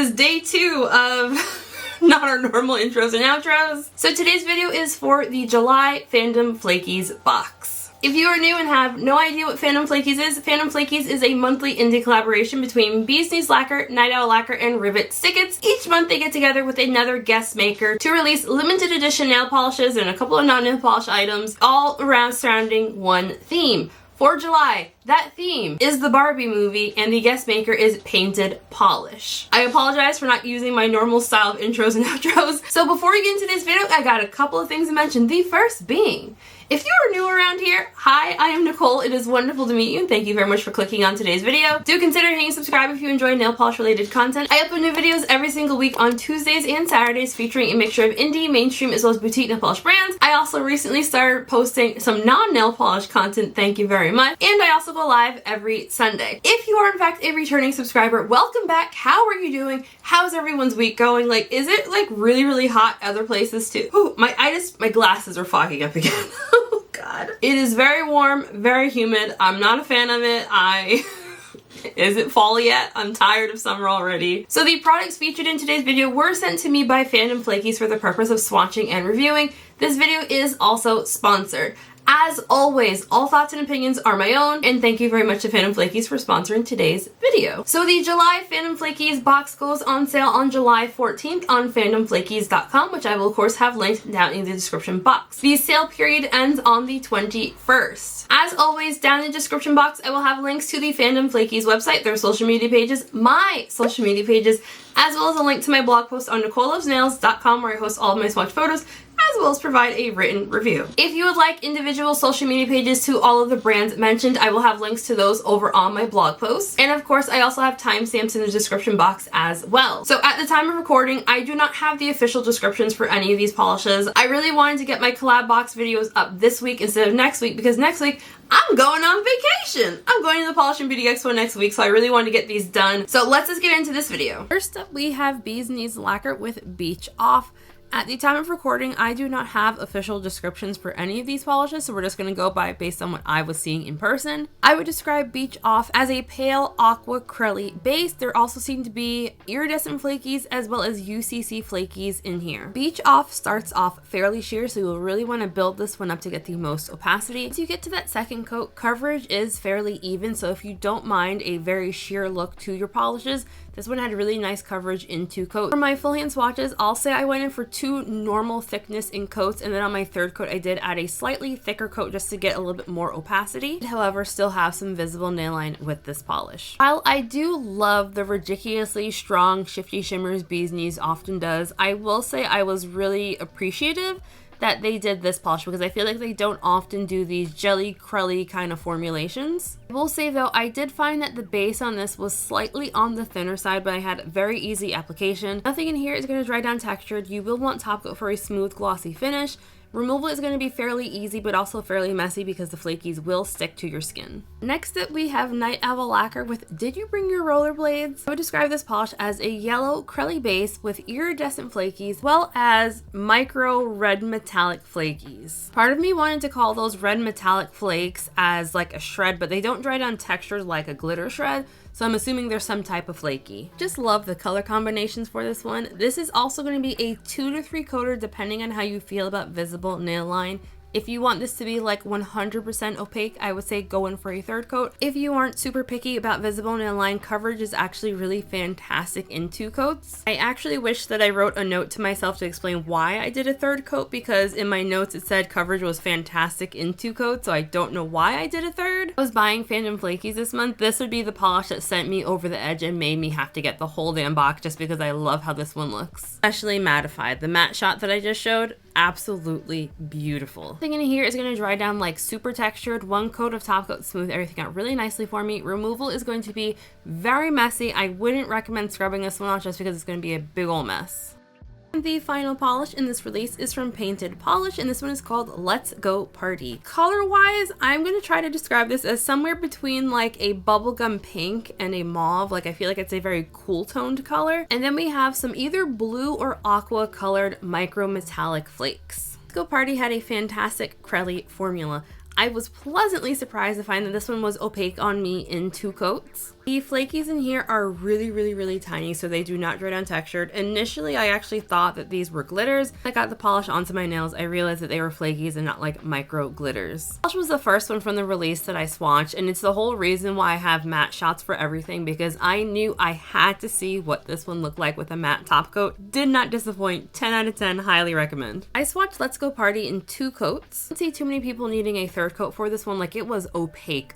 is day 2 of not our normal intros and outros. So today's video is for the July Fandom Flakies box. If you are new and have no idea what Fandom Flakies is a monthly indie collaboration between Bee's Knees Lacquer, Night Owl Lacquer, and Ribbits Stickits. Each month they get together with another guest maker to release limited edition nail polishes and a couple of non-nail polish items, all around surrounding one theme. For July, that theme is the Barbie movie, and the guest maker is Painted Polish. I apologize for not using my normal style of intros and outros. So before we get into this video, I got a couple of things to mention. The first being, if you are new around here, hi, I am Nicole. It is wonderful to meet you, and thank you very much for clicking on today's video. Do consider hitting subscribe if you enjoy nail polish related content. I upload new videos every single week on Tuesdays and Saturdays featuring a mixture of indie, mainstream, as well as boutique nail polish brands. I also recently started posting some non-nail polish content, thank you very much. And I also go live every Sunday. If you are in fact a returning subscriber, welcome back. How are you doing? How's everyone's week going? Like, is it like really hot other places too? Ooh, my glasses are fogging up again. Oh God. It is very warm, very humid. I'm not a fan of it. Is it fall yet? I'm tired of summer already. So the products featured in today's video were sent to me by Fandom Flakies for the purpose of swatching and reviewing. This video is also sponsored. As always, all thoughts and opinions are my own, and thank you very much to Fandom Flakies for sponsoring today's video. So the July Fandom Flakies box goes on sale on July 14th on fandomflakies.com, which I will of course have linked down in the description box. The sale period ends on the 21st. As always, down in the description box, I will have links to the Fandom Flakies website, their social media pages, my social media pages, as well as a link to my blog post on NicoleLovesNails.com where I host all of my swatch photos, as well as provide a written review. If you would like individual social media pages to all of the brands mentioned, I will have links to those over on my blog post. And of course, I also have timestamps in the description box as well. So at the time of recording, I do not have the official descriptions for any of these polishes. I really wanted to get my collab box videos up this week instead of next week, because next week, I'm going on vacation. I'm going to the Polish and Beauty Expo next week, so I really wanted to get these done. So let's just get into this video. First up, we have Bee's Knees Lacquer with Beach Off. At the time of recording, I do not have official descriptions for any of these polishes, so we're just going to go by based on what I was seeing in person. I would describe Beach Off as a pale aqua crelly base. There also seem to be iridescent flakies as well as UCC flakies in here. Beach Off starts off fairly sheer, so you'll really want to build this one up to get the most opacity. As you get to that second coat, coverage is fairly even, so if you don't mind a very sheer look to your polishes, this one had really nice coverage in 2 coats. For my full hand swatches, I'll say I went in for 2 normal thickness in coats, and then on my third coat I did add a slightly thicker coat just to get a little bit more opacity. However, still have some visible nail line with this polish. While I do love the ridiculously strong shifty shimmers Bee's Knees often does, I will say I was really appreciative that they did this polish because I feel like they don't often do these jelly crelly kind of formulations. I will say though, I did find that the base on this was slightly on the thinner side, but I had very easy application. Nothing in here is going to dry down textured. You will want top coat for a smooth glossy finish. Removal is going to be fairly easy, but also fairly messy because the flakies will stick to your skin. Next up, we have Night Owl Lacquer with Did You Bring Your Rollerblades? I would describe this polish as a yellow crelly base with iridescent flakies, as well as micro red metallic flakies. Part of me wanted to call those red metallic flakes as like a shred, but they don't dry down textured like a glitter shred, so I'm assuming there's some type of flaky. Just love the color combinations for this one. This is also going to be a 2 to 3 coater depending on how you feel about visible nail line. If you want this to be like 100% opaque, I would say go in for a third coat. If you aren't super picky about visible nail line, coverage is actually really fantastic in 2 coats. I actually wish that I wrote a note to myself to explain why I did a third coat, because in my notes it said coverage was fantastic in 2 coats, so I don't know why I did a third. I was buying Fandom Flakies this month. This would be the polish that sent me over the edge and made me have to get the whole damn box just because I love how this one looks. Especially mattified. The matte shot that I just showed, absolutely beautiful. Thing in here is going to dry down like super textured. 1 coat of top coat smooth everything out really nicely for me. Removal is going to be very messy. I wouldn't recommend scrubbing this one off just because it's going to be a big ol' mess. The final polish in this release is from Painted Polish, and this one is called Let's Go Party. Color wise, I'm going to try to describe this as somewhere between like a bubblegum pink and a mauve. Like I feel like it's a very cool toned color. And then we have some either blue or aqua colored micro metallic flakes. Let's Go Party had a fantastic crelly formula. I was pleasantly surprised to find that this one was opaque on me in 2 coats. The flakies in here are really tiny, so they do not dry down textured. Initially, I actually thought that these were glitters. I got the polish onto my nails, I realized that they were flakies and not like micro glitters. Swatch was the first one from the release that I swatched, and it's the whole reason why I have matte shots for everything, because I knew I had to see what this one looked like with a matte top coat. Did not disappoint. 10 out of 10, highly recommend. I swatched Let's Go Party in 2 coats. I don't see too many people needing a 3rd coat for this one. Like, it was opaque.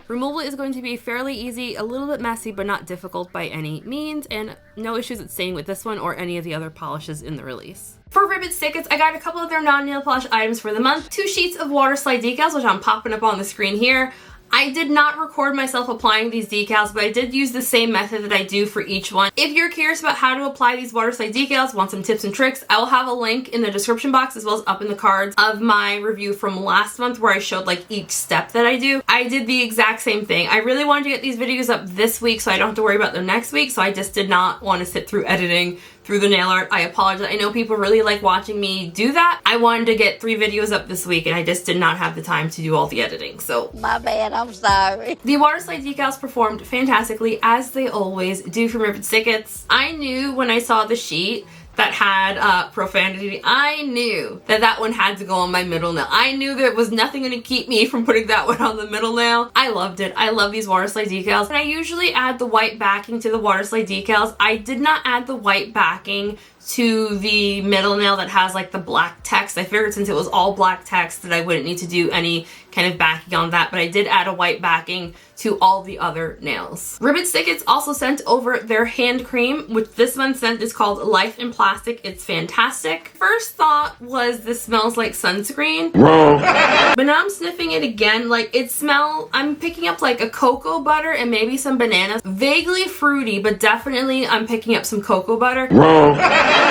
Removal is going to be fairly easy, a little bit messy, but not difficult by any means, and no issues with staying with this one or any of the other polishes in the release. For Ribbits Stickits, I got a couple of their non-nail polish items for the month. 2 sheets of Waterslide decals, which I'm popping up on the screen here. I did not record myself applying these decals, but I did use the same method that I do for each one. If you're curious about how to apply these Waterslide decals, want some tips and tricks, I will have a link in the description box as well as up in the cards of my review from last month where I showed like each step that I do. I did the exact same thing. I really wanted to get these videos up this week so I don't have to worry about them next week, so I just did not want to sit through editing through the nail art. I apologize. I know people really like watching me do that. I wanted to get 3 videos up this week and I just did not have the time to do all the editing, so my bad, I'm sorry. The Waterslide decals performed fantastically, as they always do from Ribbits Stickits. I knew when I saw the sheet that had profanity, I knew that that one had to go on my middle nail. I knew there was nothing going to keep me from putting that one on the middle nail. I loved it. I love these Waterslide decals. And I usually add the white backing to the Waterslide decals. I did not add the white backing to the middle nail that has like the black text. I figured since it was all black text that I wouldn't need to do any kind of backing on that, but I did add a white backing to all the other nails. Ribbits Stickits also sent over their hand cream, which this one sent is called Life in Plastic. It's fantastic. First thought was this smells like sunscreen. But now I'm sniffing it again, like I'm picking up like a cocoa butter and maybe some bananas. Vaguely fruity, but definitely I'm picking up some cocoa butter.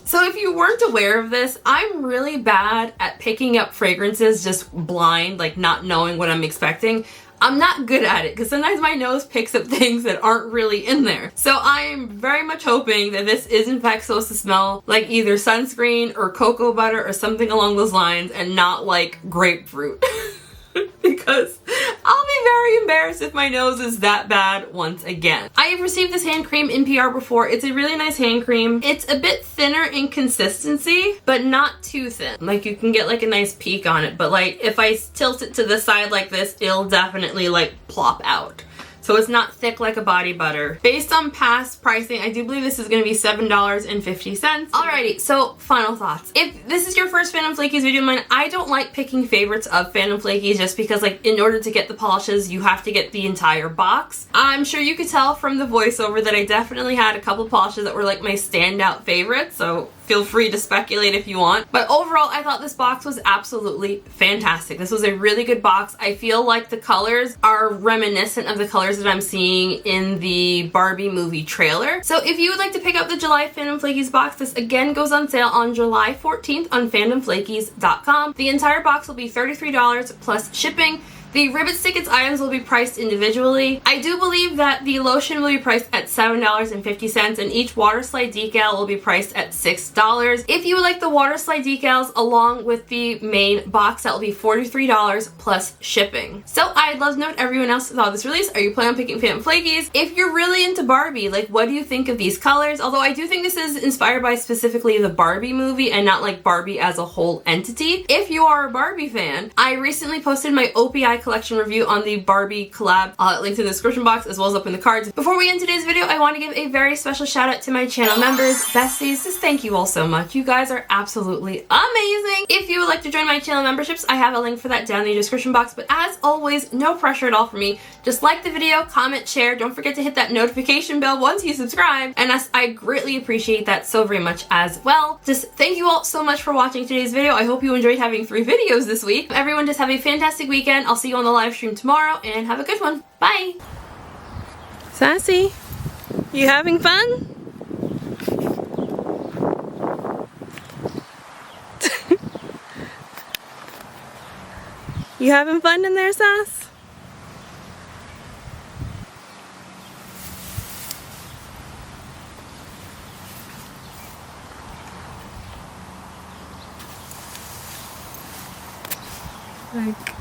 So if you weren't aware of this, I'm really bad at picking up fragrances just blind, like not knowing what I'm expecting. I'm not good at it because sometimes my nose picks up things that aren't really in there. So I'm very much hoping that this is in fact supposed to smell like either sunscreen or cocoa butter or something along those lines and not like grapefruit. Because I'll be very embarrassed if my nose is that bad once again. I have received this hand cream in PR before. It's a really nice hand cream. It's a bit thinner in consistency, but not too thin. Like you can get like a nice peek on it, but like if I tilt it to the side like this, it'll definitely like plop out. So it's not thick like a body butter. Based on past pricing, I do believe this is going to be $7.50. Alrighty, so final thoughts. If this is your first Fandom Flakies video of mine, I don't like picking favorites of Fandom Flakies just because like in order to get the polishes, you have to get the entire box. I'm sure you could tell from the voiceover that I definitely had a couple polishes that were like my standout favorites, so feel free to speculate if you want. But overall, I thought this box was absolutely fantastic. This was a really good box. I feel like the colors are reminiscent of the colors that I'm seeing in the Barbie movie trailer. So if you would like to pick up the July Fandom Flakies box, this again goes on sale on July 14th on fandomflakies.com. The entire box will be $33 plus shipping. The Ribbits Stickits items will be priced individually. I do believe that the lotion will be priced at $7.50 and each Waterslide decal will be priced at $6. If you would like the Waterslide decals along with the main box, that will be $43 plus shipping. So I'd love to know what everyone else thought of this release. Are you planning on picking Fandom Flakies? If you're really into Barbie, like what do you think of these colors? Although I do think this is inspired by specifically the Barbie movie and not like Barbie as a whole entity. If you are a Barbie fan, I recently posted my OPI collection review on the Barbie collab, linked in the description box as well as up in the cards. Before we end today's video, I want to give a very special shout out to my channel members, besties. Just thank you all so much. You guys are absolutely amazing. If you would like to join my channel memberships, I have a link for that down in the description box, but as always, no pressure at all for me. Just like the video, comment, share. Don't forget to hit that notification bell once you subscribe, and I greatly appreciate that so very much as well. Just thank you all so much for watching today's video. I hope you enjoyed having 3 videos this week. Everyone just have a fantastic weekend. I'll see you on the live stream tomorrow and have a good one. Bye! Sassy, you having fun? You having fun in there, Sass? Like